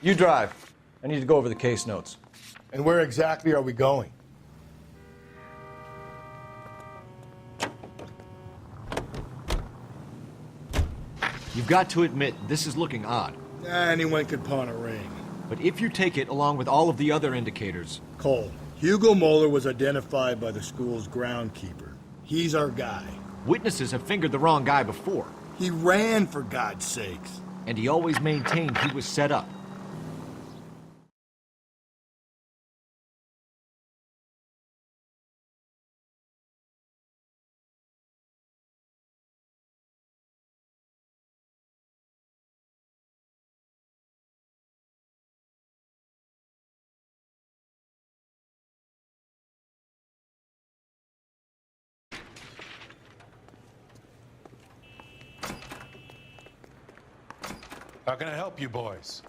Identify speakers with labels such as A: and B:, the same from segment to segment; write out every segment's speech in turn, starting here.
A: You drive. I need to go over the case notes.
B: And where exactly are we going?
A: You've got to admit, this is looking odd.
B: Anyone could pawn a ring.
A: But if you take it along with all of the other indicators...
B: Cole, Hugo Moeller was identified by the school's groundkeeper. He's our guy.
A: Witnesses have fingered the wrong guy before.
B: He ran, for God's sakes.
A: And he always maintained he was set up.
C: How can I help you boys?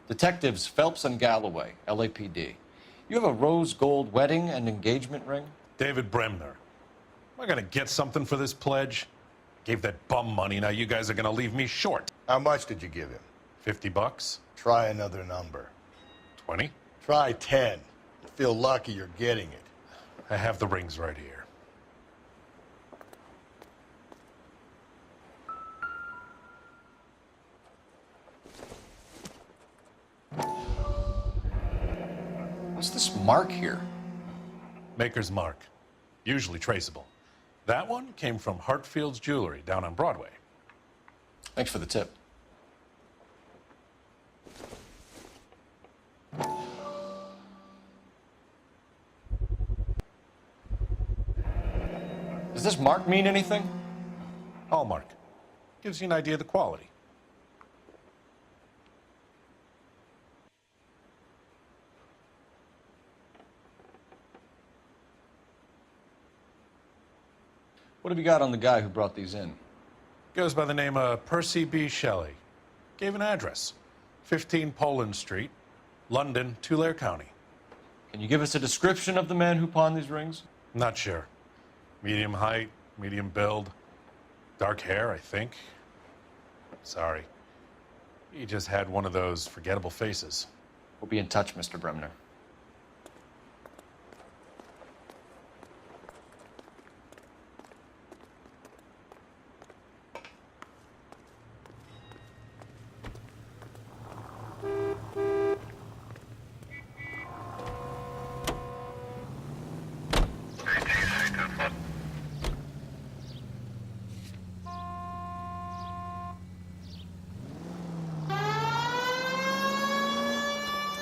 D: Detectives Phelps and Galloway, LAPD. You have a rose gold wedding and engagement ring?
C: David Bremner. Am I gonna get something for this pledge? Gave that bum money, now you guys are gonna leave me short.
B: How much did you give him?
C: $50?
B: Try another number.
C: 20?
B: Try 10. You feel lucky you're getting it.
C: I have the rings right here.
D: What's this mark here?
C: Maker's mark. Usually traceable. That one came from Hartfield's Jewelry down on Broadway.
D: Thanks for the tip. Does this mark mean anything?
C: Hallmark. Gives you an idea of the quality.
D: What have you got on the guy who brought these in?
C: Goes by the name of Percy B. Shelley. Gave an address. 15 Poland Street, London, Tulare County.
D: Can you give us a description of the man who pawned these rings?
C: Not sure. Medium height, medium build. Dark hair, I think. Sorry. He just had one of those forgettable faces.
D: We'll be in touch, Mr. Bremner.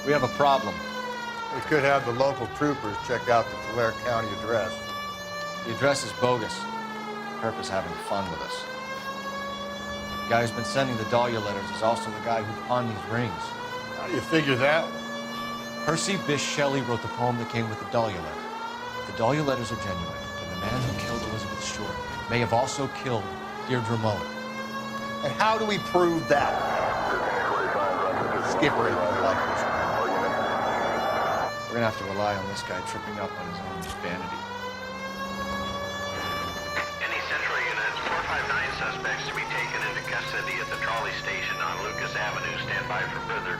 D: We have a problem.
B: We could have the local troopers check out the Tulare County address.
D: The address is bogus. Herb is having fun with us. The guy who's been sending the Dahlia letters is also the guy who pawned these rings.
B: How do you figure that?
D: Percy Bysshe Shelley wrote the poem that came with the Dahlia letter. If the Dahlia letters are genuine, then the man who killed Elizabeth Short may have also killed Deirdre Mullen.
B: And how do we prove that? Skipper ain't like this.
D: We're gonna have to rely on this guy tripping up on his own vanity.
E: Any Central units, 459 suspects to be taken into custody at the trolley station on Lucas Avenue. Stand by for further.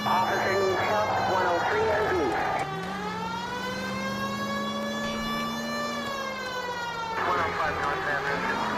F: Officer needs help, 103 and east. 105 North Avenue.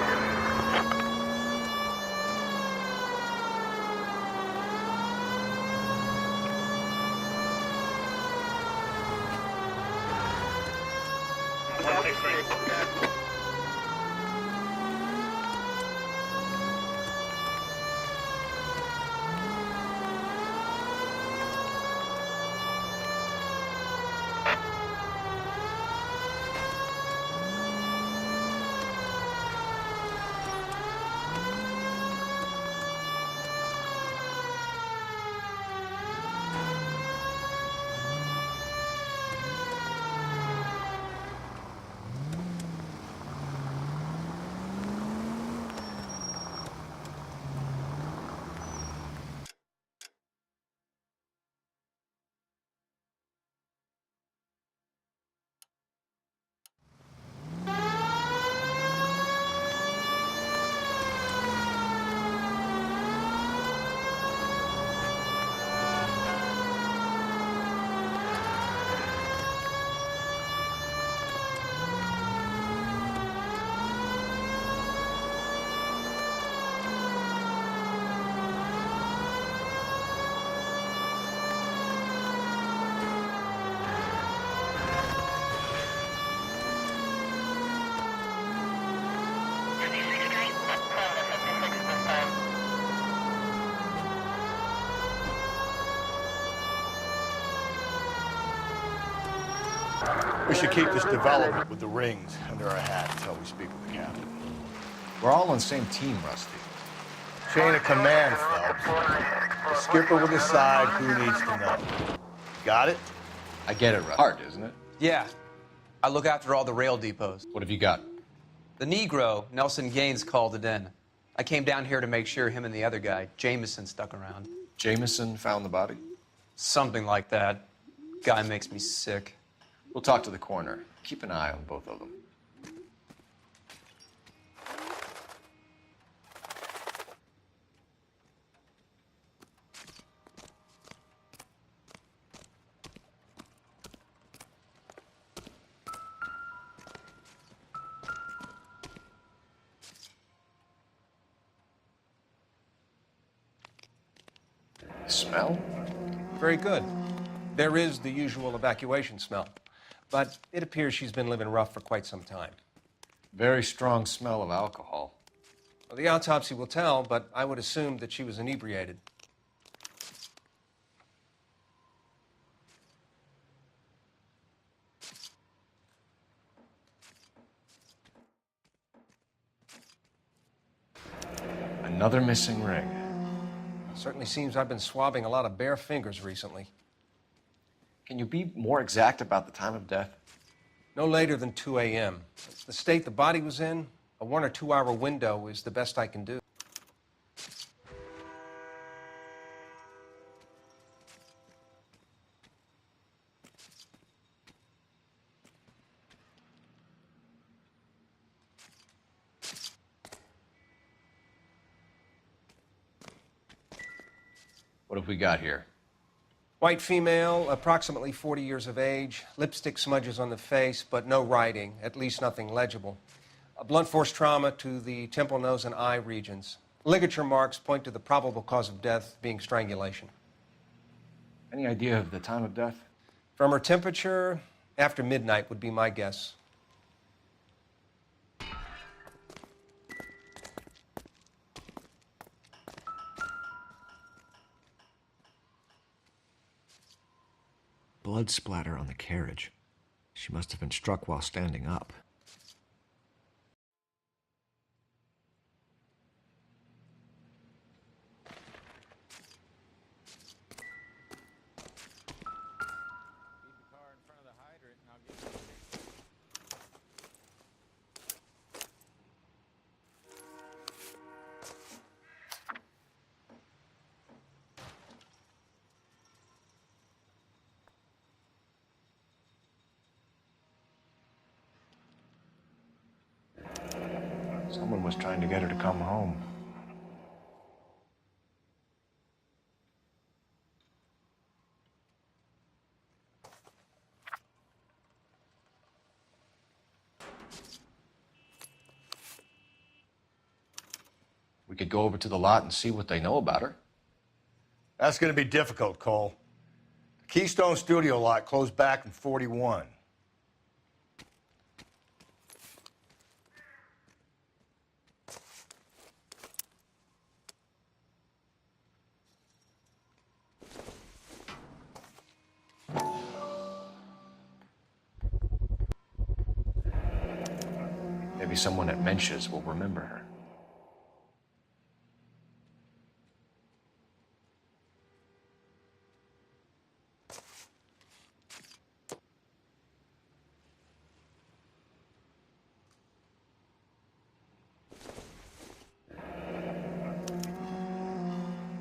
B: We should keep this development with the rings under our hat until we speak with the captain.
D: We're all on the same team, Rusty.
B: Chain of command, Phelps. The skipper will decide who needs to know. Got it?
D: I get it, Rusty. Hard, isn't it?
G: Yeah. I look after all the rail depots.
D: What have you got?
G: The Negro, Nelson Gaines, called it in. I came down here to make sure him and the other guy, Jameson, stuck around.
D: Jameson found the body?
G: Something like that. Guy makes me sick.
D: We'll talk to the coroner. Keep an eye on both of them. Smell?
H: Very good. There is the usual evacuation smell, but it appears she's been living rough for quite some time.
D: Very strong smell of alcohol.
H: Well, the autopsy will tell, but I would assume that she was inebriated.
D: Another missing ring.
H: Certainly seems I've been swabbing a lot of bare fingers recently.
D: Can you be more exact about the time of death?
H: No later than 2 a.m. The state the body was in, a 1 or 2 hour window is the best I can do.
D: What have we got here?
H: White female, approximately 40 years of age, lipstick smudges on the face, but no writing, at least nothing legible. A blunt force trauma to the temple, nose, and eye regions. Ligature marks point to the probable cause of death being strangulation.
D: Any idea of the time of death?
H: From her temperature, after midnight would be my guess.
A: Blood splatter on the carriage. She must have been struck while standing up.
D: Someone was trying to get her to come home. We could go over to the lot and see what they know about her.
B: That's going to be difficult, Cole. The Keystone Studio lot closed back in 41.
D: Maybe someone at Mensch's will remember her.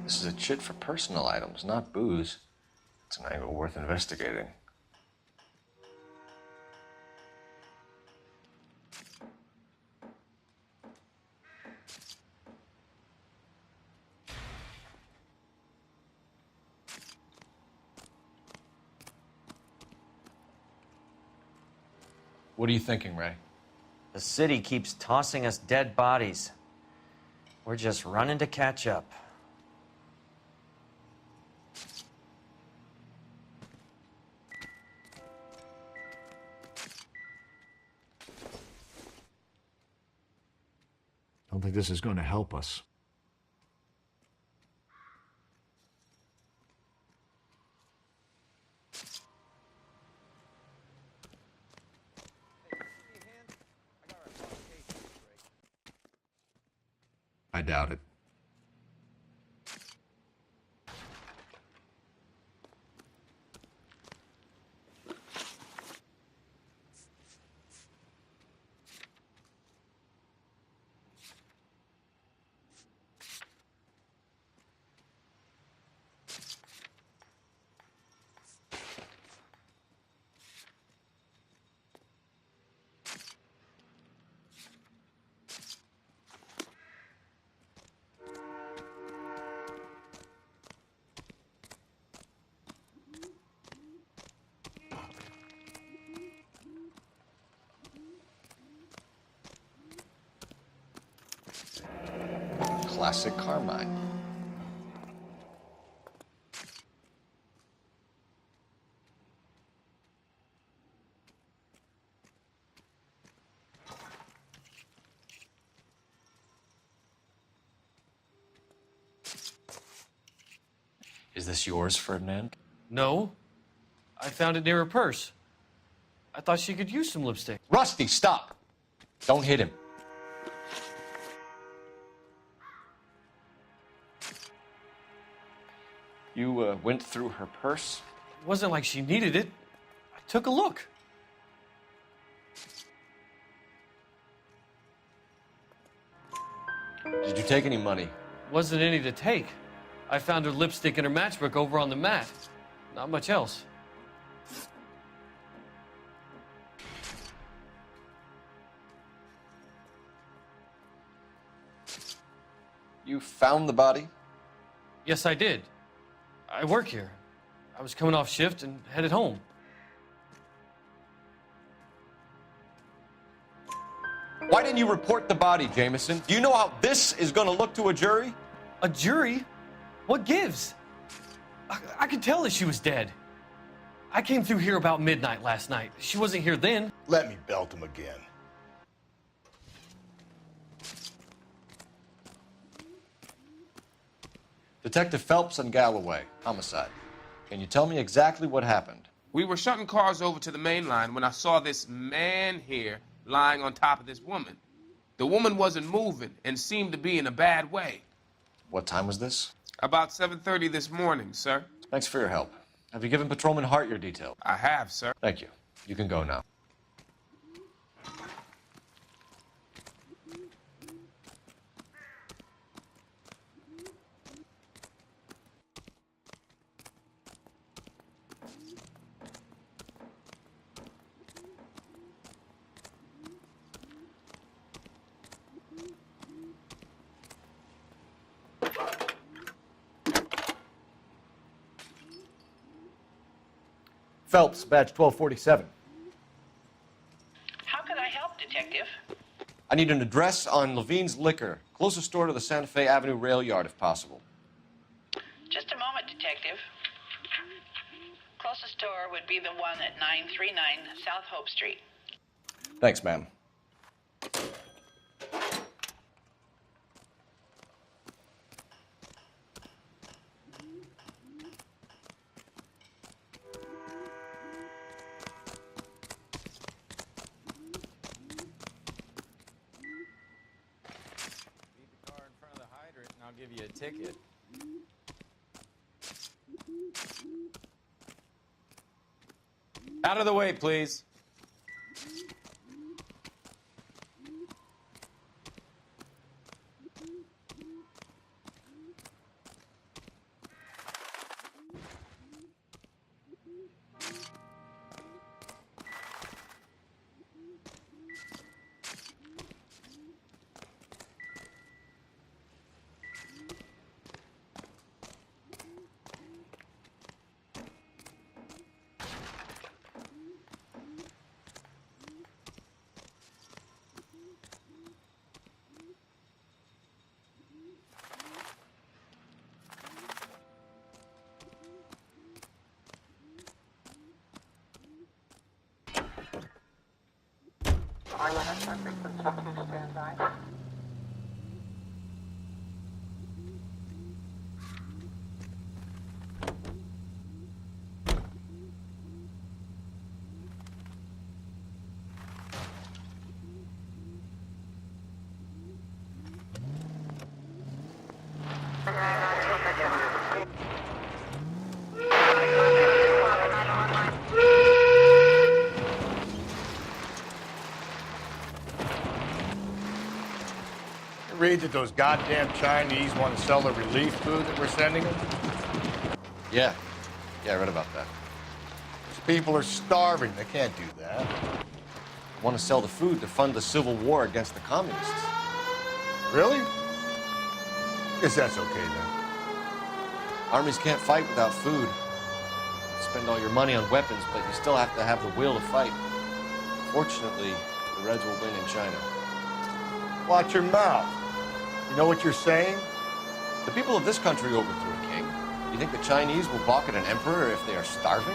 D: This is a chit for personal items, not booze. It's an angle worth investigating. What are you thinking, Ray?
I: The city keeps tossing us dead bodies. We're just running to catch up.
A: I don't think this is going to help us. I doubt it.
D: Classic Carmine. Is this yours, Ferdinand?
J: No. I found it near her purse. I thought she could use some lipstick.
D: Rusty, stop! Don't hit him. You went through her purse?
J: It wasn't like she needed it. I took a look.
D: Did you take any money?
J: Wasn't any to take. I found her lipstick and her matchbook over on the mat. Not much else.
D: You found the body?
J: Yes, I did. I work here. I was coming off shift and headed home.
D: Why didn't you report the body, Jameson? Do you know how this is going to look to a jury?
J: A jury? What gives? I could tell that she was dead. I came through here about midnight last night. She wasn't here then.
B: Let me belt him again.
D: Detective Phelps and Galloway, homicide. Can you tell me exactly what happened?
K: We were shutting cars over to the main line when I saw this man here lying on top of this woman. The woman wasn't moving and seemed to be in a bad way.
D: What time was this?
K: About 7:30 this morning, sir.
D: Thanks for your help. Have you given Patrolman Hart your details?
K: I have, sir.
D: Thank you. You can go now. Phelps, badge 1247.
F: How can I help, Detective?
D: I need an address on Levine's Liquor, closest store to the Santa Fe Avenue rail yard, if possible.
F: Just a moment, Detective. Closest store would be the one at 939 South Hope Street.
D: Thanks, ma'am.
I: I'll give you a ticket. Out of the way, please.
B: I read that those goddamn Chinese want to sell the relief food that we're sending them.
D: Yeah. Yeah, I read about that.
B: These people are starving. They can't do that.
D: Want to sell the food to fund the civil war against the communists.
B: Really? Guess that's okay then.
D: Armies can't fight without food. Spend all your money on weapons, but you still have to have the will to fight. Fortunately, the Reds will win in China.
B: Watch your mouth. You know what you're saying?
D: The people of this country overthrew a king. You think the Chinese will balk at an emperor if they are starving?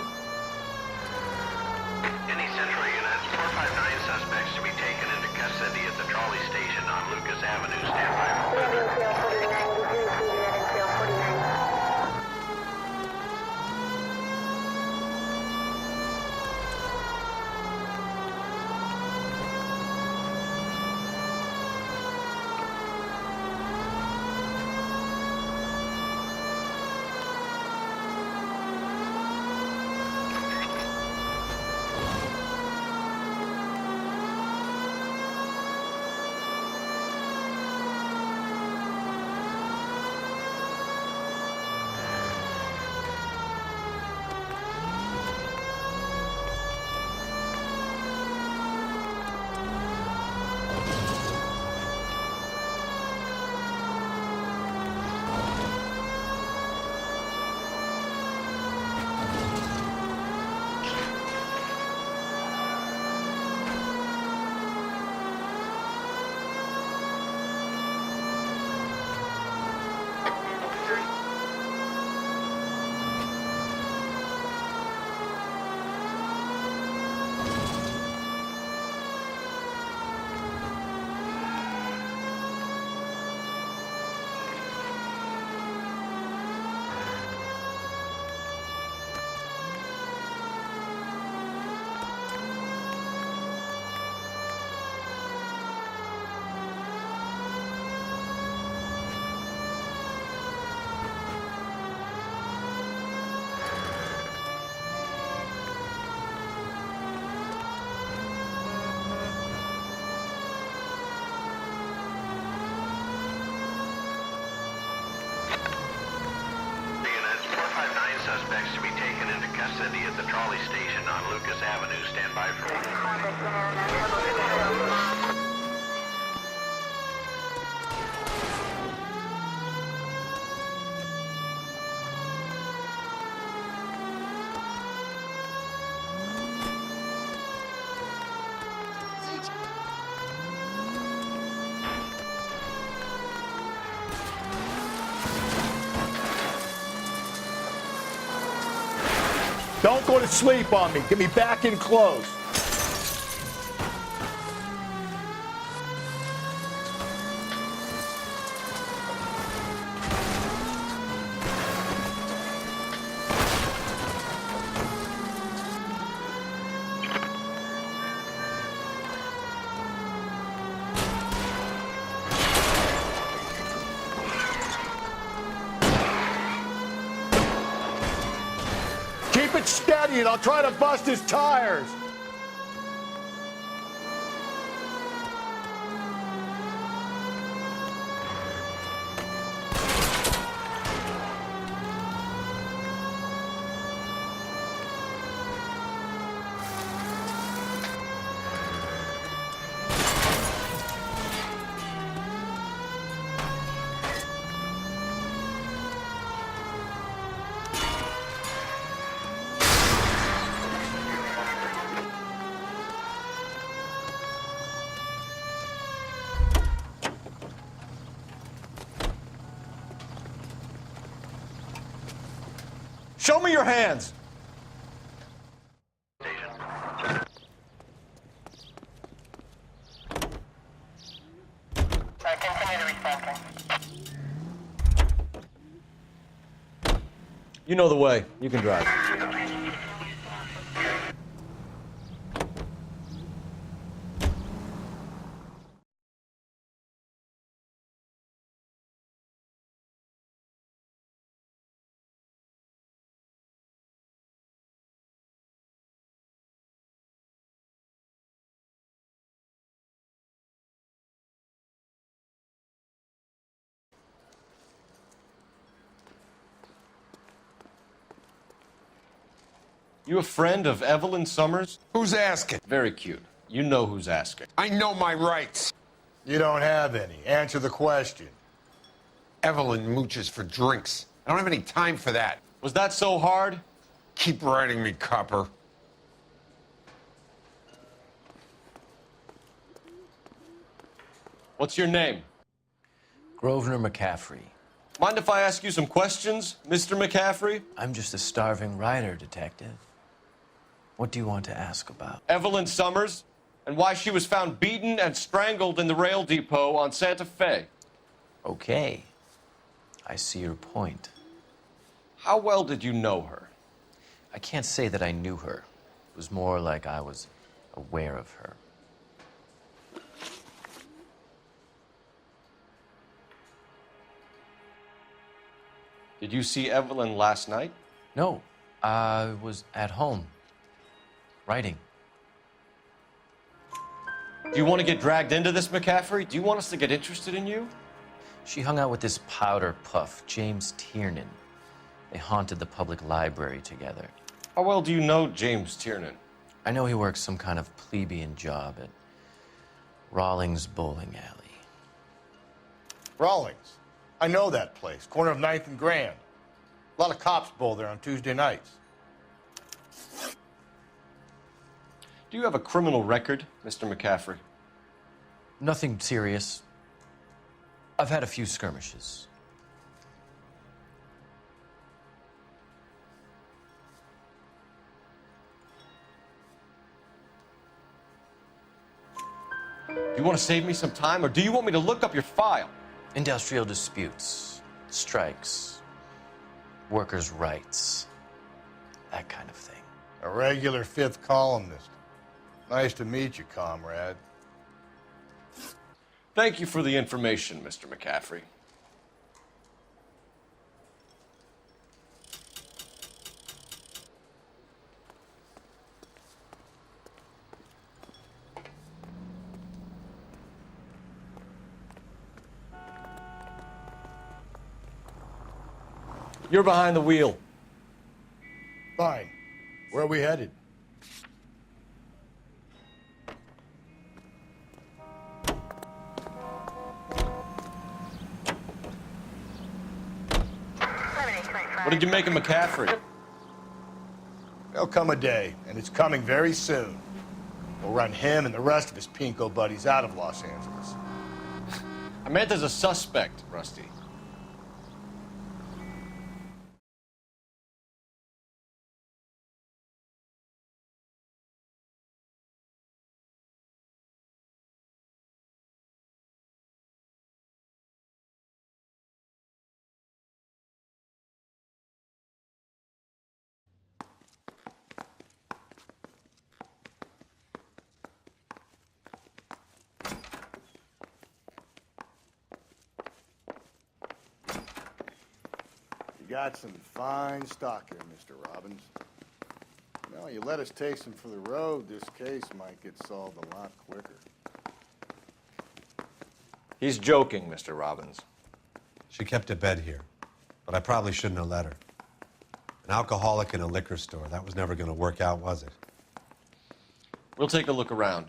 E: Any Central units, 459 suspects to be taken into custody at the trolley station on Lucas Avenue. Stand by for further. Suspects to be taken into custody at the trolley station on Lucas Avenue. Stand by for
B: Don't go to sleep on me. Get me back in close. Keep it steady and I'll try to bust his tires. Show me your hands.
F: Continue to respond.
D: You know the way. You can drive. You a friend of Evelyn Summers?
L: Who's asking?
D: Very cute. You know who's asking.
L: I know my rights.
B: You don't have any. Answer the question.
L: Evelyn mooches for drinks. I don't have any time for that.
D: Was that so hard?
L: Keep writing me, copper.
D: What's your name?
M: Grosvenor McCaffrey.
D: Mind if I ask you some questions, Mr. McCaffrey?
M: I'm just a starving writer, Detective. What do you want to ask about?
D: Evelyn Summers, and why she was found beaten and strangled in the rail depot on Santa Fe.
M: Okay. I see your point.
D: How well did you know her?
M: I can't say that I knew her. It was more like I was aware of her.
D: Did you see Evelyn last night?
M: No, I was at home, writing.
D: Do you want to get dragged into this, McCaffrey? Do you want us to get interested in you?
M: She hung out with this powder puff, James Tiernan. They haunted the public library together.
D: How well do you know James Tiernan?
M: I know he works some kind of plebeian job at Rawlings Bowling Alley.
B: Rawlings. I know that place. Corner of 9th and Grand. A lot of cops bowl there on Tuesday nights.
D: Do you have a criminal record, Mr. McCaffrey?
M: Nothing serious. I've had a few skirmishes.
D: Do you want to save me some time, or do you want me to look up your file?
M: Industrial disputes, strikes, workers' rights, that kind of thing.
B: A regular fifth columnist. Nice to meet you, comrade.
D: Thank you for the information, Mr. McCaffrey. You're behind the wheel.
B: Fine. Where are we headed?
D: What did you make of McCaffrey?
B: There'll come a day, and it's coming very soon. We'll run him and the rest of his pinko buddies out of Los Angeles.
D: I meant as a suspect, Rusty.
B: You got some fine stock here, Mr. Robbins. Well, you let us take some for the road, this case might get solved a lot quicker.
D: He's joking, Mr. Robbins.
N: She kept a bed here, but I probably shouldn't have let her. An alcoholic in a liquor store, that was never going to work out, was it?
D: We'll take a look around.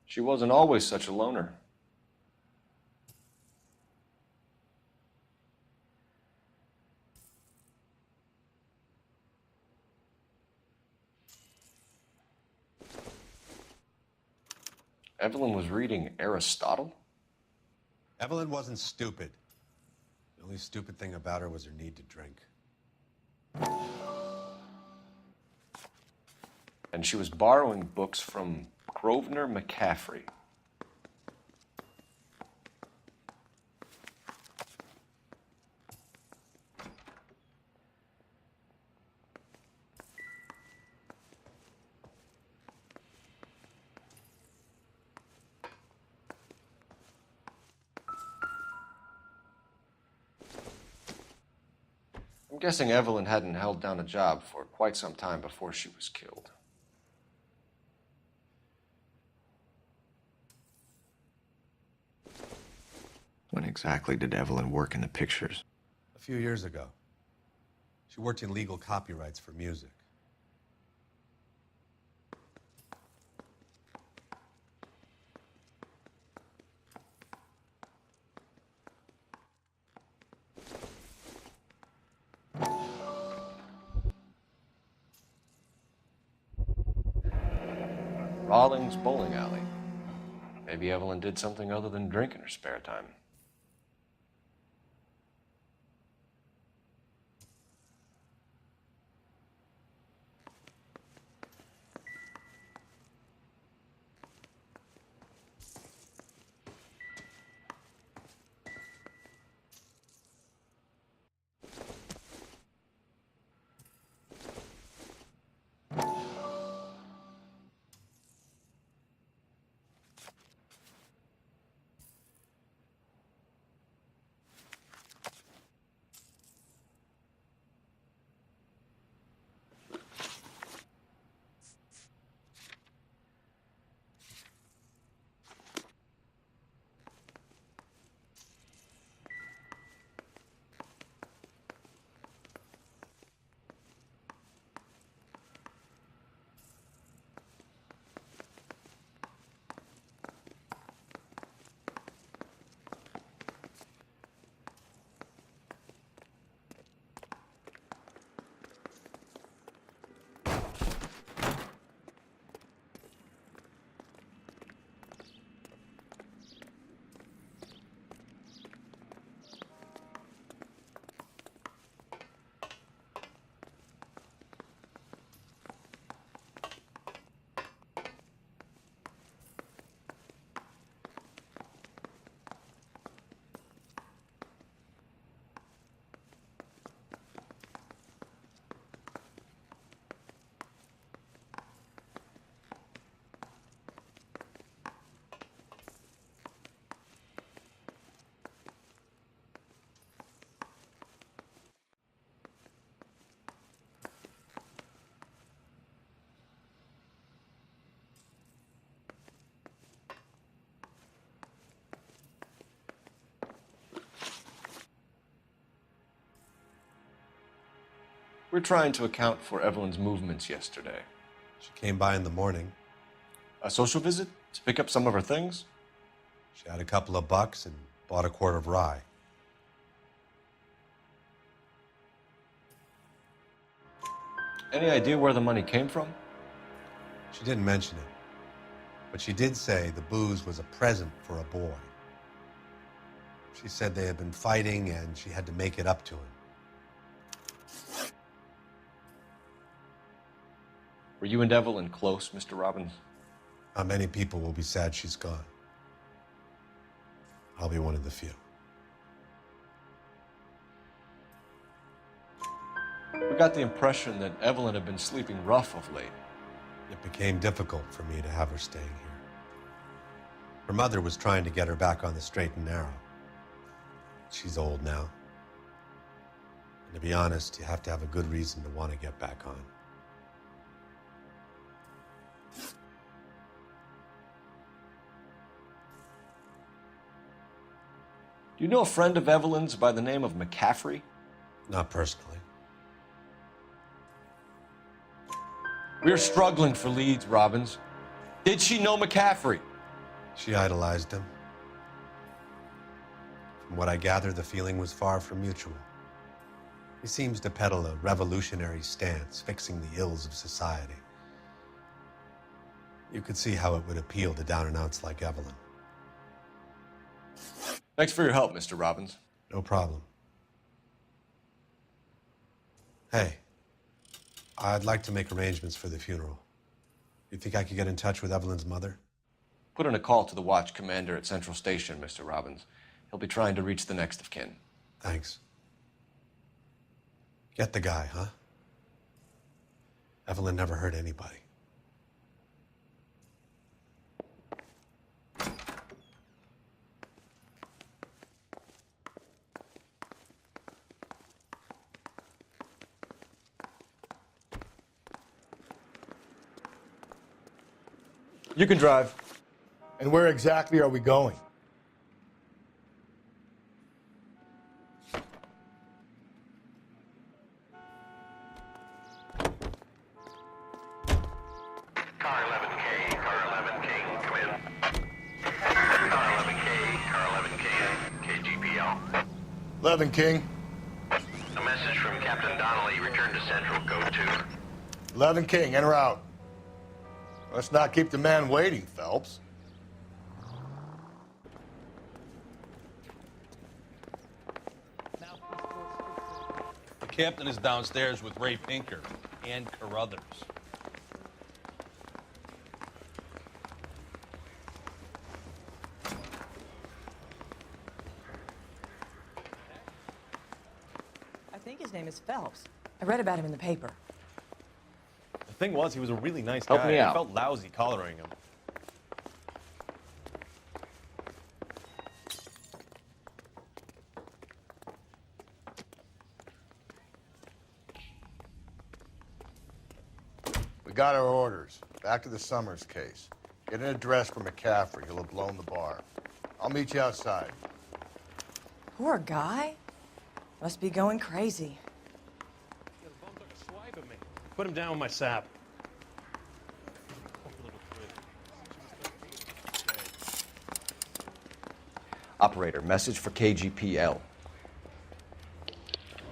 D: She wasn't always such a loner. Evelyn was reading Aristotle?
N: Evelyn wasn't stupid. The only stupid thing about her was her need to drink.
D: And she was borrowing books from Grosvenor McCaffrey.
A: guessing Evelyn hadn't held down a job for quite some time before she was killed. When exactly did Evelyn work in the pictures?
N: A few years ago. She worked in legal copyrights for music.
A: Rawlings Bowling Alley. Maybe Evelyn did something other than drink in her spare time. We're trying to account for Evelyn's movements yesterday.
N: She came by in the morning.
A: A social visit? To pick up some of her things?
N: She had a couple of bucks and bought a quart of rye.
A: Any idea where the money came from?
N: She didn't mention it, but she did say the booze was a present for a boy. She said they had been fighting and she had to make it up to him.
A: Were you and Evelyn close, Mr. Robbins?
N: Not many people will be sad she's gone. I'll be one of the few.
A: We got the impression that Evelyn had been sleeping rough of late.
N: It became difficult for me to have her staying here. Her mother was trying to get her back on the straight and narrow. She's old now. And to be honest, you have to have a good reason to want to get back on.
A: Do you know a friend of Evelyn's by the name of McCaffrey?
N: Not personally.
A: We're struggling for leads, Robbins. Did she know McCaffrey?
N: She idolized him. From what I gather, the feeling was far from mutual. He seems to peddle a revolutionary stance, fixing the ills of society. You could see how it would appeal to down-and-outs like Evelyn.
A: Thanks for your help, Mr. Robbins.
N: No problem. Hey, I'd like to make arrangements for the funeral. You think I could get in touch with Evelyn's mother?
A: Put in a call to the watch commander at Central Station, Mr. Robbins. He'll be trying to reach the next of kin.
N: Thanks. Get the guy, huh? Evelyn never hurt anybody.
A: You can drive.
B: And where exactly are we going?
E: Car 11K, car 11K, come in. Car 11K, car 11K, KGPL.
B: 11 King.
E: A message from Captain Donnelly. Return to Central, code 2.
B: 11 King, en route. Let's not keep the man waiting, Phelps.
O: The captain is downstairs with Ray Pinker and Carruthers.
P: I think his name is Phelps. I read about him in the paper.
D: The thing was, he was a really nice
A: Help
D: guy.
A: me out.
D: I felt lousy collaring him.
B: We got our orders. Back to the Summers case. Get an address for McCaffrey. He'll have blown the bar. I'll meet you outside.
P: Poor guy. Must be going crazy.
J: Put him down with my sap.
A: Operator, message for KGPL.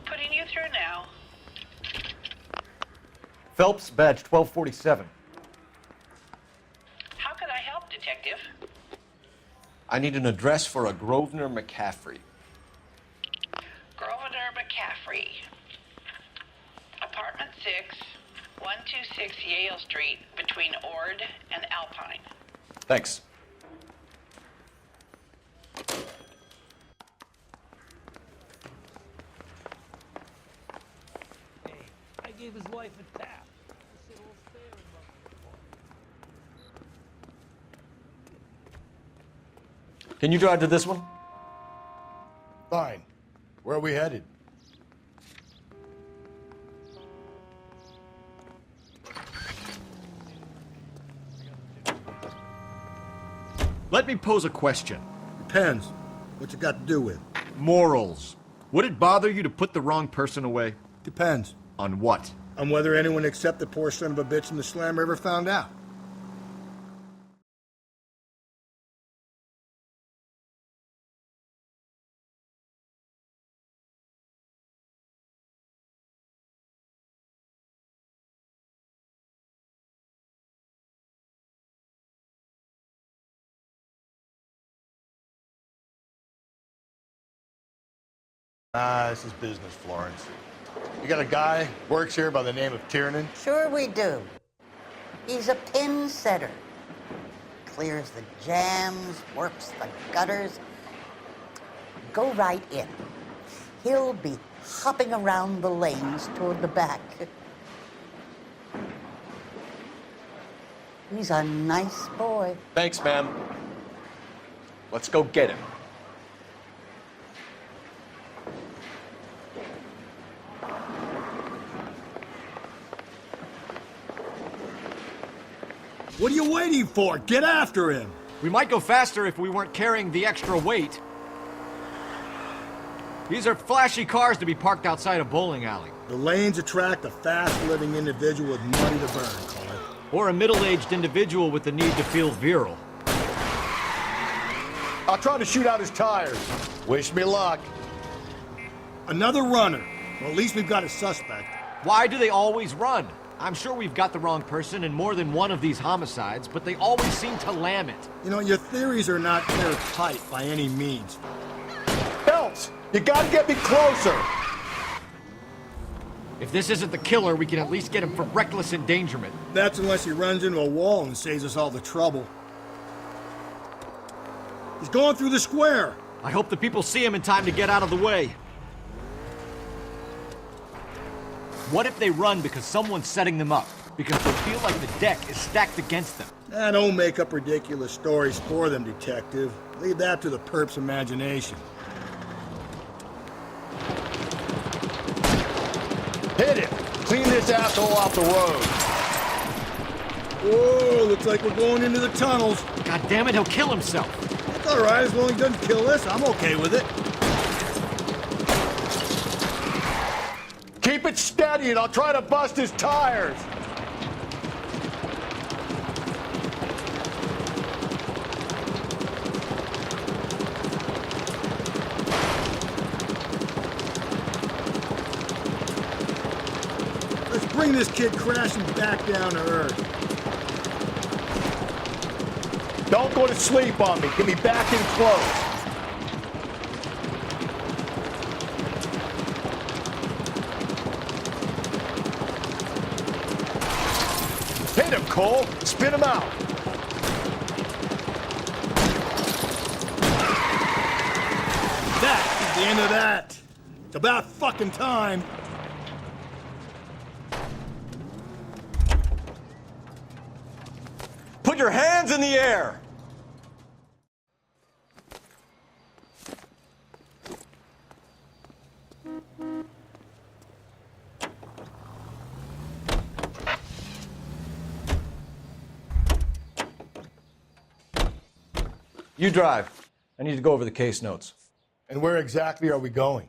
F: Putting you through now.
A: Phelps, badge 1247.
F: How can I help, Detective?
A: I need an address for a Grosvenor McCaffrey.
F: Grosvenor McCaffrey. Apartment 6, 126 Yale Street, between Ord and Alpine.
A: Thanks.
J: I gave his wife a tap.
A: Can you drive to this one?
B: Fine. Where are we headed?
A: Let me pose a question.
B: Depends. What's it got to do with?
A: Morals. Would it bother you to put the wrong person away?
B: Depends.
A: On what?
B: On whether anyone except the poor son of a bitch in the slammer ever found out. This is business, Florence. You got a guy works here by the name of Tiernan?
Q: Sure we do. He's a pin setter. Clears the jams, works the gutters. Go right in. He'll be hopping around the lanes toward the back. He's a nice boy.
A: Thanks, ma'am. Let's go get him.
B: What are you waiting for? Get after him!
A: We might go faster if we weren't carrying the extra weight. These are flashy cars to be parked outside a bowling alley.
B: The lanes attract a fast-living individual with money to burn, Colin.
A: Or a middle-aged individual with the need to feel virile.
B: I'll try to shoot out his tires. Wish me luck. Another runner. Well, at least we've got a suspect.
A: Why do they always run? I'm sure we've got the wrong person in more than one of these homicides, but they always seem to lam it.
B: You know, your theories are not airtight by any means. Phelps, you gotta get me closer!
A: If this isn't the killer, we can at least get him for reckless endangerment.
B: That's unless he runs into a wall and saves us all the trouble. He's going through the square.
A: I hope the people see him in time to get out of the way. What if they run because someone's setting them up? Because they feel like the deck is stacked against them?
B: Don't make up ridiculous stories for them, Detective. Leave that to the perp's imagination. Hit it! Clean this asshole off the road! Whoa, look Looks like we're going into the tunnels.
A: God damn it, he'll kill himself.
B: It's all right, as long as he doesn't kill us. I'm okay with it. Keep it steady and I'll try to bust his tires. Let's bring this kid crashing back down to earth. Don't go to sleep on me. Get me back in close. Hit him, Cole. Spin him out. That is the end of that. It's about fucking time.
D: Put your hands in the air! You drive. I need to go over the case notes.
B: And where exactly are we going?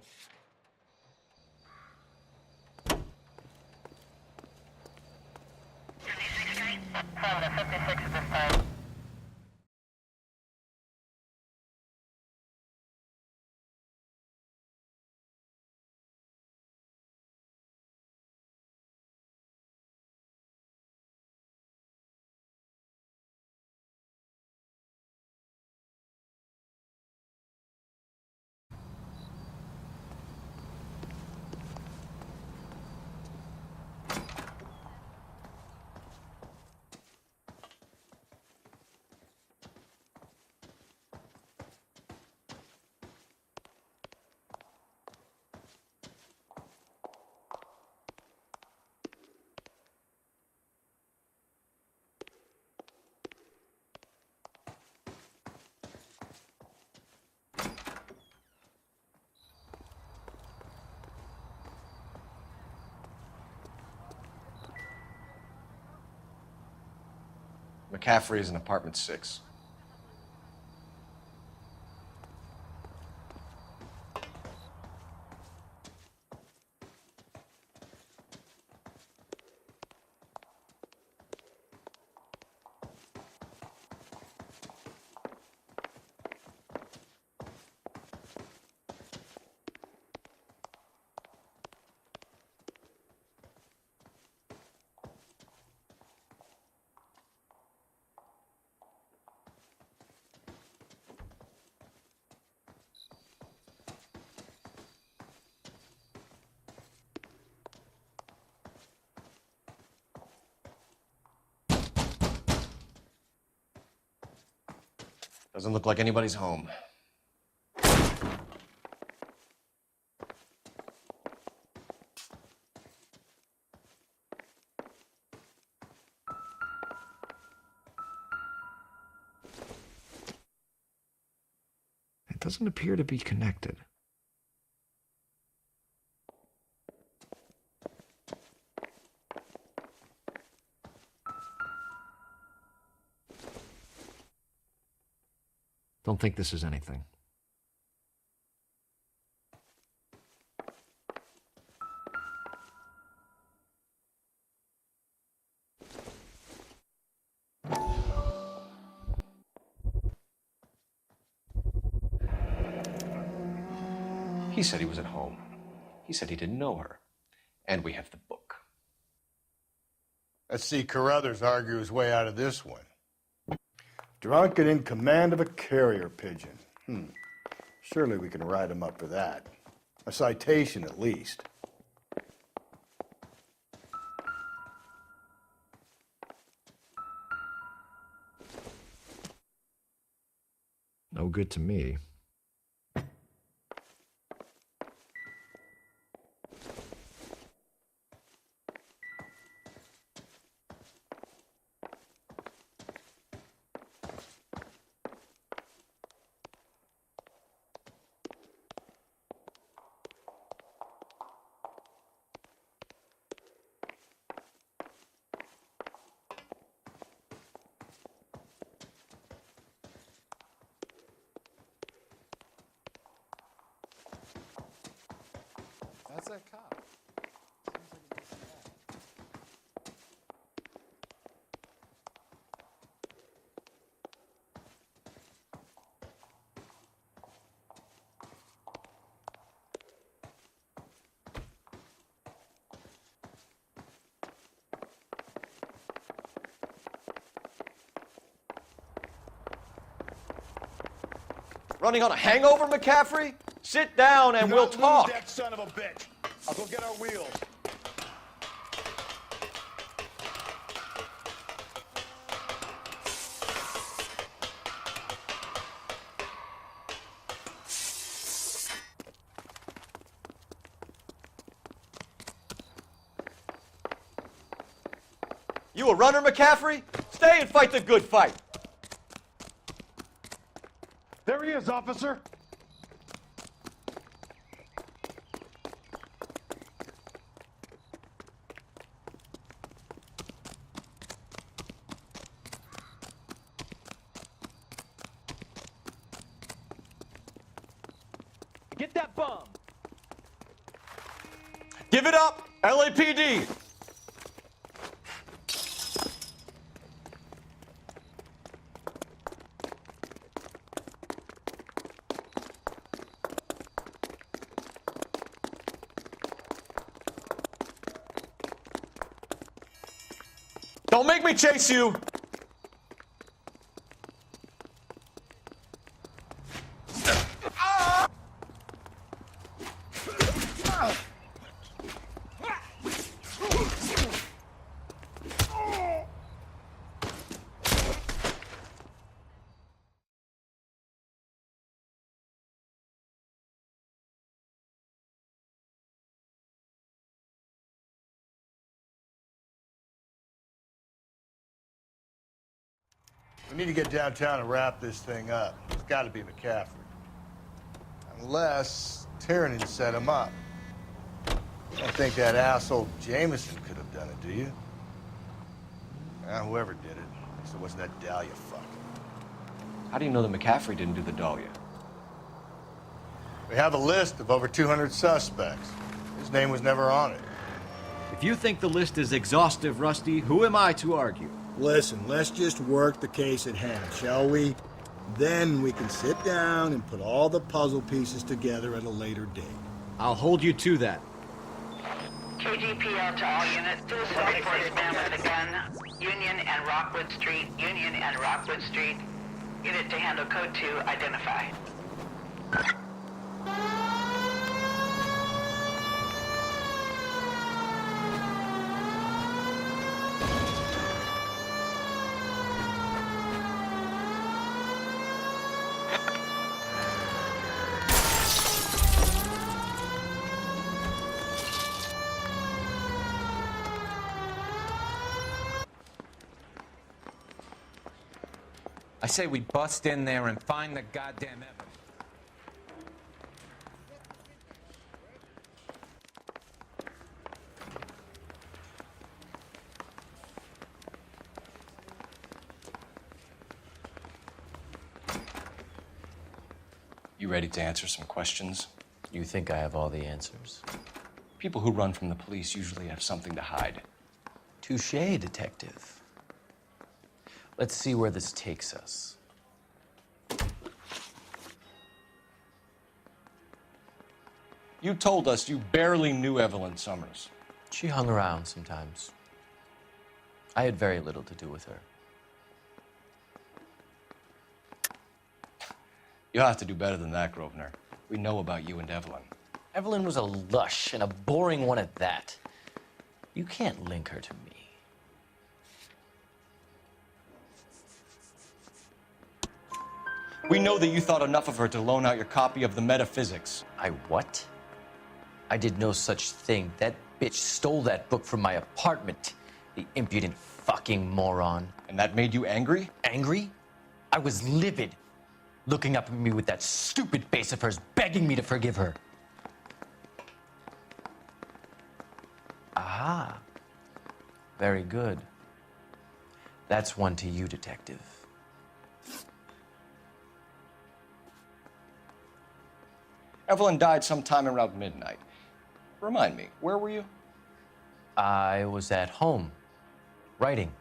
D: McCaffrey is in apartment 6. Doesn't look like anybody's home.
A: It doesn't appear to be connected. Don't think this is anything.
D: He said he was at home. He said he didn't know her. And we have the book.
B: Let's see Carruthers argue his way out of this one. Drunk and in command of a carrier pigeon. Surely we can write him up for that. A citation, at least.
A: No good to me.
C: that cop?
A: Running on a hangover, McCaffrey? Sit down and we'll talk.
B: That son of a bitch. I'll go get our wheels.
A: You a runner, McCaffrey? Stay and fight the good fight.
B: There he is, officer.
A: Get that bum. Give it up, LAPD. Don't make me chase you!
B: We need to get downtown and wrap this thing up. It's got to be McCaffrey. Unless Tiernan set him up. I don't think that asshole Jameson could have done it, do you? Whoever did it. So it wasn't that Dahlia fuck.
D: How do you know that McCaffrey didn't do the Dahlia?
B: We have a list of over 200 suspects. His name was never on it.
A: If you think the list is exhaustive, Rusty, who am I to argue?
B: Listen, let's just work the case at hand, shall we? Then we can sit down and put all the puzzle pieces together at a later date.
A: I'll hold you to that.
F: KGPL to all units. Citizen reports man with a gun. Union and Rockwood Street. Union and Rockwood Street. Unit to handle code 2 identified.
R: I say we bust in there and find the goddamn evidence.
D: You ready to answer some questions?
M: You think I have all the answers?
D: People who run from the police usually have something to hide.
M: Touché, detective. Let's see where this takes us.
D: You told us you barely knew Evelyn Summers.
M: She hung around sometimes. I had very little to do with her.
D: You'll have to do better than that, Grosvenor. We know about you and Evelyn.
M: Evelyn was a lush, and a boring one at that. You can't link her to me.
D: We know that you thought enough of her to loan out your copy of the Metaphysics.
M: I what? I did no such thing. That bitch stole that book from my apartment. The impudent fucking moron.
D: And that made you angry?
M: Angry? I was livid. Looking up at me with that stupid face of hers, begging me to forgive her. Aha. Very good. That's one to you, detective.
D: Evelyn died sometime around midnight.
S: Remind me, where were you?
M: I was at home, writing.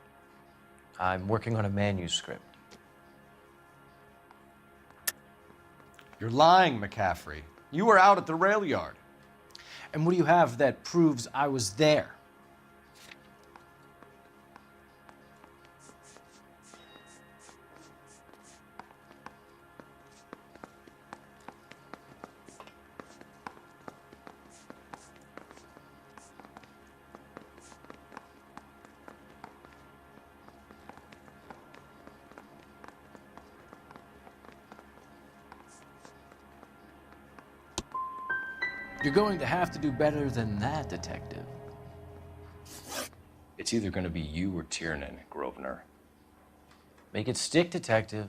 M: I'm working on a manuscript.
A: You're lying, McCaffrey. You were out at the rail yard.
M: And what do you have that proves I was there? You're going to have to do better than that, Detective.
S: It's either going to be you or Tiernan, Grosvenor.
M: Make it stick, Detective.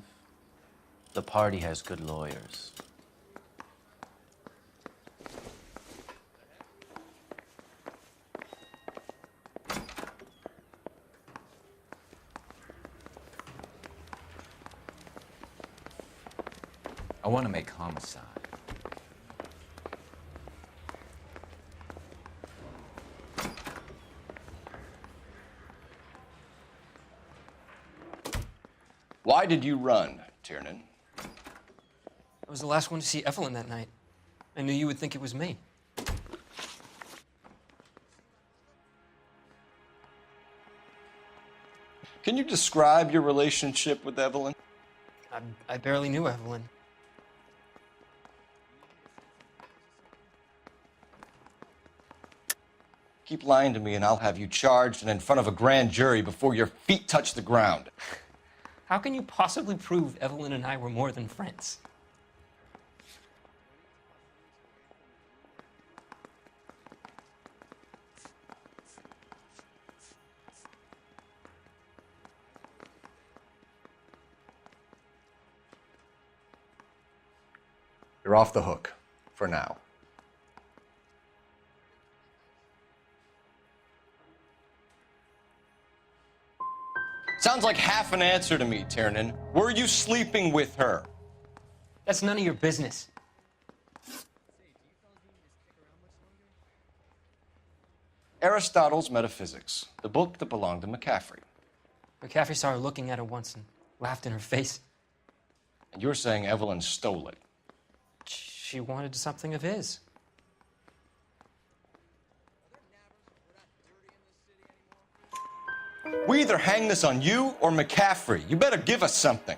M: The party has good lawyers.
R: I want to make homicide.
S: Why did you run, Tiernan?
J: I was the last one to see Evelyn that night. I knew you would think it was me.
S: Can you describe your relationship with Evelyn?
J: I barely knew Evelyn.
S: Keep lying to me and I'll have you charged and in front of a grand jury before your feet touch the ground.
J: How can you possibly prove Evelyn and I were more than friends?
S: You're off the hook, for now. Sounds like half an answer to me, Tiernan. Were you sleeping with her?
J: That's none of your business.
S: Aristotle's Metaphysics, the book that belonged to McCaffrey.
J: McCaffrey saw her looking at her once and laughed in her face.
S: And you're saying Evelyn stole it?
J: She wanted something of his.
S: We either hang this on you or McCaffrey. You better give us something.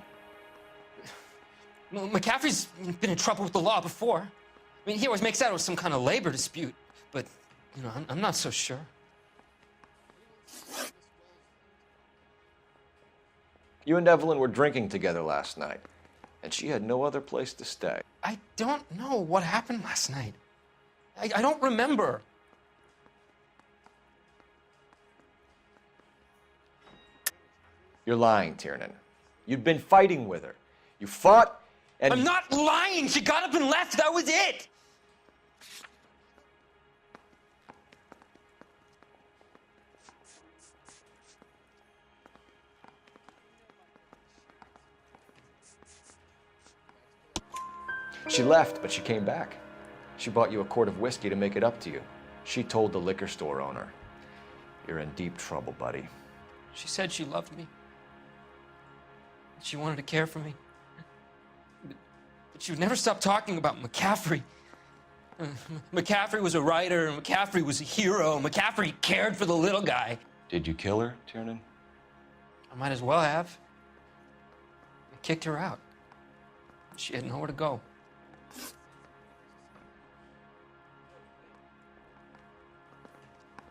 J: Well, McCaffrey's been in trouble with the law before. I mean, he always makes out it was some kind of labor dispute, but, you know, I'm not so sure.
S: You and Evelyn were drinking together last night, and she had no other place to stay.
J: I don't know what happened last night. I don't remember.
S: You're lying, Tiernan. You'd been fighting with her. You fought, and...
J: I'm not lying! She got up and left! That was it!
S: She left, but she came back. She bought you a quart of whiskey to make it up to you. She told the liquor store owner. You're in deep trouble, buddy.
J: She said she loved me. She wanted to care for me. But she would never stop talking about McCaffrey. McCaffrey was a writer, and McCaffrey was a hero. McCaffrey cared for the little guy.
S: Did you kill her, Tiernan?
J: I might as well have. I kicked her out. She had nowhere to go.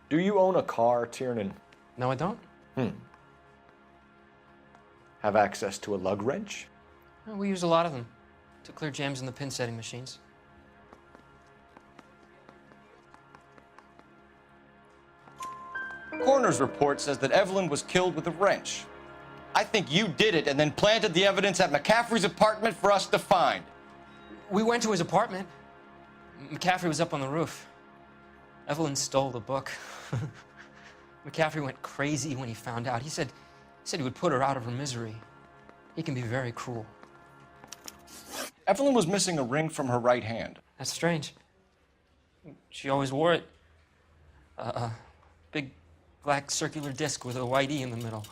S: Do you own a car, Tiernan?
J: No, I don't.
S: Have access to a lug wrench?
J: Well, we use a lot of them to clear jams in the pin setting machines.
S: Coroner's report says that Evelyn was killed with a wrench. I think you did it and then planted the evidence at McCaffrey's apartment for us to find.
J: We went to his apartment. McCaffrey was up on the roof. Evelyn stole the book. McCaffrey went crazy when he found out. He said he would put her out of her misery. He can be very cruel.
S: Evelyn was missing a ring from her right hand.
J: That's strange. She always wore it. Big black circular disc with a white E in the middle.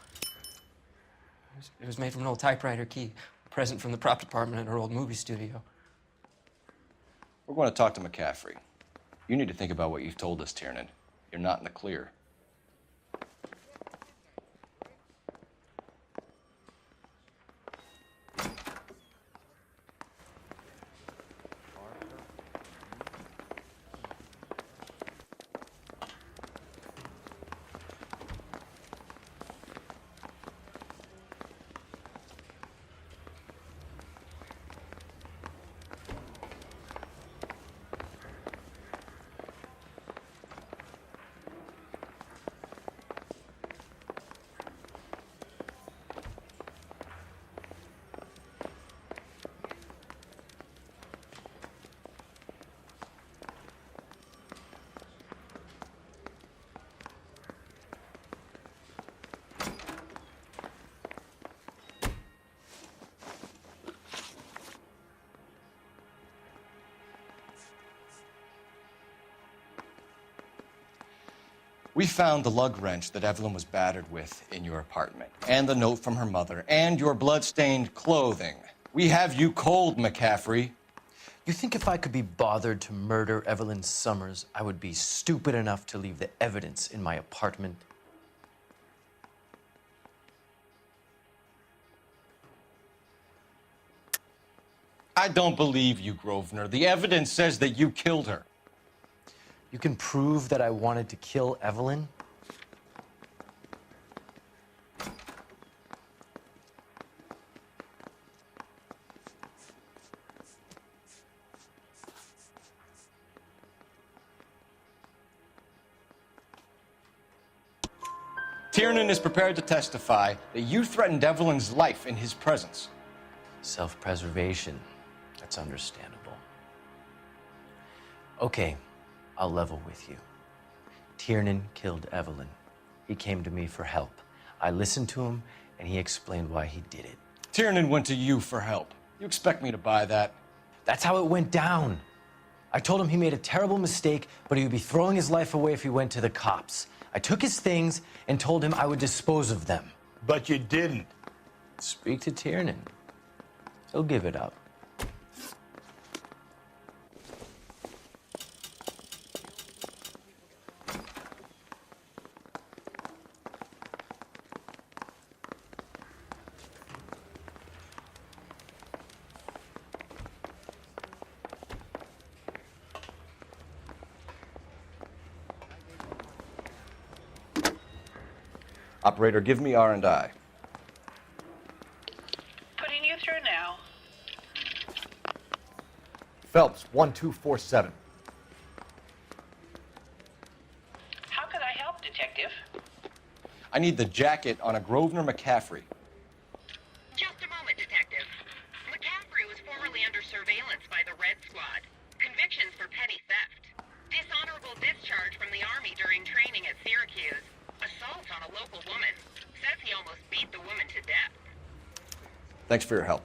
J: It was made from an old typewriter key, a present from the prop department at her old movie studio.
S: We're going to talk to McCaffrey. You need to think about what you've told us, Tiernan. You're not in the clear. We found the lug wrench that Evelyn was battered with in your apartment, and the note from her mother, and your blood-stained clothing. We have you cold, McCaffrey.
M: You think if I could be bothered to murder Evelyn Summers, I would be stupid enough to leave the evidence in my apartment?
S: I don't believe you, Grosvenor. The evidence says that you killed her.
M: You can prove that I wanted to kill Evelyn?
S: Tiernan is prepared to testify that you threatened Evelyn's life in his presence.
M: Self-preservation. That's understandable. Okay. I'll level with you. Tiernan killed Evelyn. He came to me for help. I listened to him, and he explained why he did it.
S: Tiernan went to you for help. You expect me to buy that?
M: That's how it went down. I told him he made a terrible mistake, but he would be throwing his life away if he went to the cops. I took his things and told him I would dispose of them.
B: But you didn't.
M: Speak to Tiernan. He'll give it up.
S: Operator, give me R&I.
F: Putting you through now.
A: Phelps, 1247.
F: How could I help, Detective?
S: I need the jacket on a Grosvenor McCaffrey.
T: Just a moment, Detective. McCaffrey was formerly under surveillance by the Red Squad. Convictions for petty theft. Dishonorable discharge from the Army during training at Syracuse. Assault on a local woman. Says he almost beat the woman to death.
S: Thanks for your help.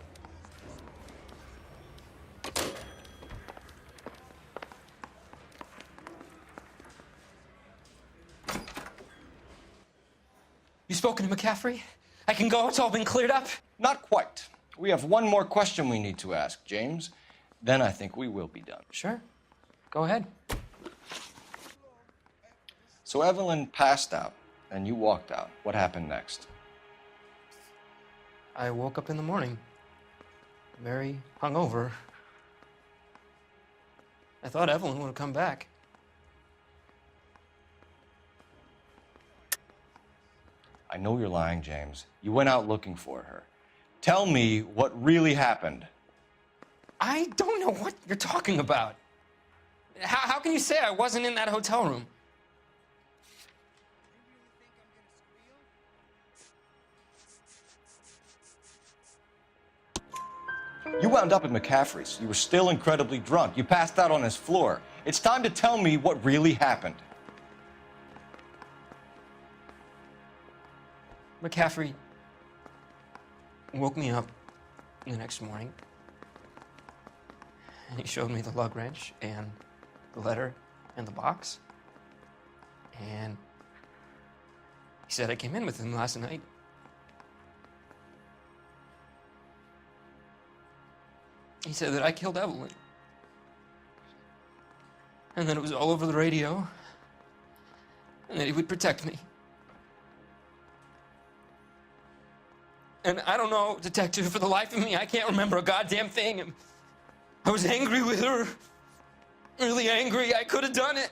J: You spoken to McCaffrey? I can go? It's all been cleared up?
S: Not quite. We have one more question we need to ask, James. Then I think we will be done.
J: Sure. Go ahead.
S: So Evelyn passed out, and you walked out. What happened next?
J: I woke up in the morning, very hungover. I thought Evelyn would have come back.
S: I know you're lying, James. You went out looking for her. Tell me what really happened.
J: I don't know what you're talking about. How can you say I wasn't in that hotel room?
S: You wound up at McCaffrey's. You were still incredibly drunk. You passed out on his floor. It's time to tell me what really happened.
J: McCaffrey woke me up the next morning, and he showed me the lug wrench and the letter in the box. And he said I came in with him last night. He said that I killed Evelyn. And that it was all over the radio. And that he would protect me. And I don't know, Detective, for the life of me, I can't remember a goddamn thing. I was angry with her. Really angry. I could have done it.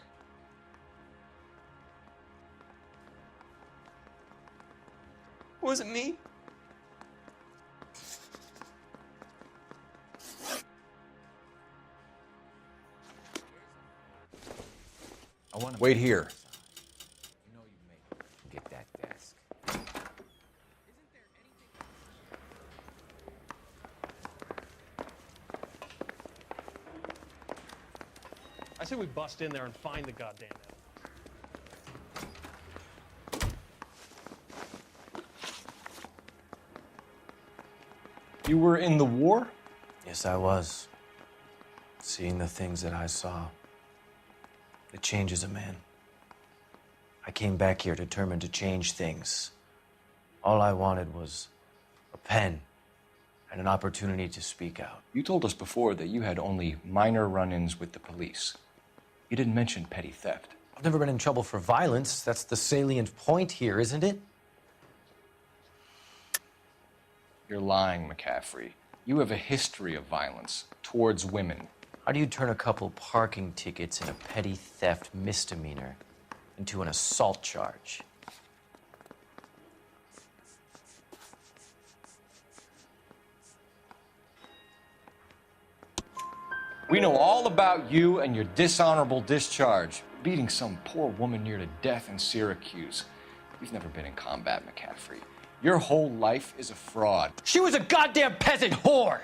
J: Was it me?
S: Wait here.
R: Get that desk.
U: I say we bust in there and find the goddamn Evelyn.
S: You were in the war?
M: Yes, I was. Seeing the things that I saw. It changes a man. I came back here determined to change things. All I wanted was a pen and an opportunity to speak out.
S: You told us before that you had only minor run-ins with the police. You didn't mention petty theft.
M: I've never been in trouble for violence. That's the salient point here, isn't it?
S: You're lying, McCaffrey. You have a history of violence towards women.
M: How do you turn a couple parking tickets and a petty theft misdemeanor into an assault charge?
S: We know all about you and your dishonorable discharge, beating some poor woman near to death in Syracuse. You've never been in combat, McCaffrey. Your whole life is a fraud.
M: She was a goddamn peasant whore!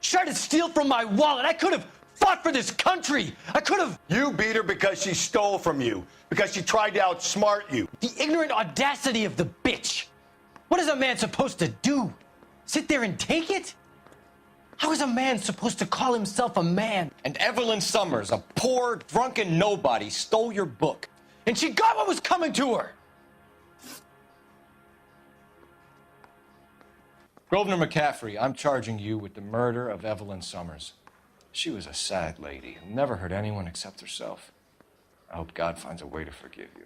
M: She tried to steal from my wallet. I could have fought for this country. I could have...
B: You beat her because she stole from you, because she tried to outsmart you.
M: The ignorant audacity of the bitch. What is a man supposed to do? Sit there and take it? How is a man supposed to call himself a man?
S: And Evelyn Summers, a poor, drunken nobody, stole your book.
M: And she got what was coming to her.
S: Grosvenor McCaffrey, I'm charging you with the murder of Evelyn Summers. She was a sad lady who never hurt anyone except herself. I hope God finds a way to forgive you.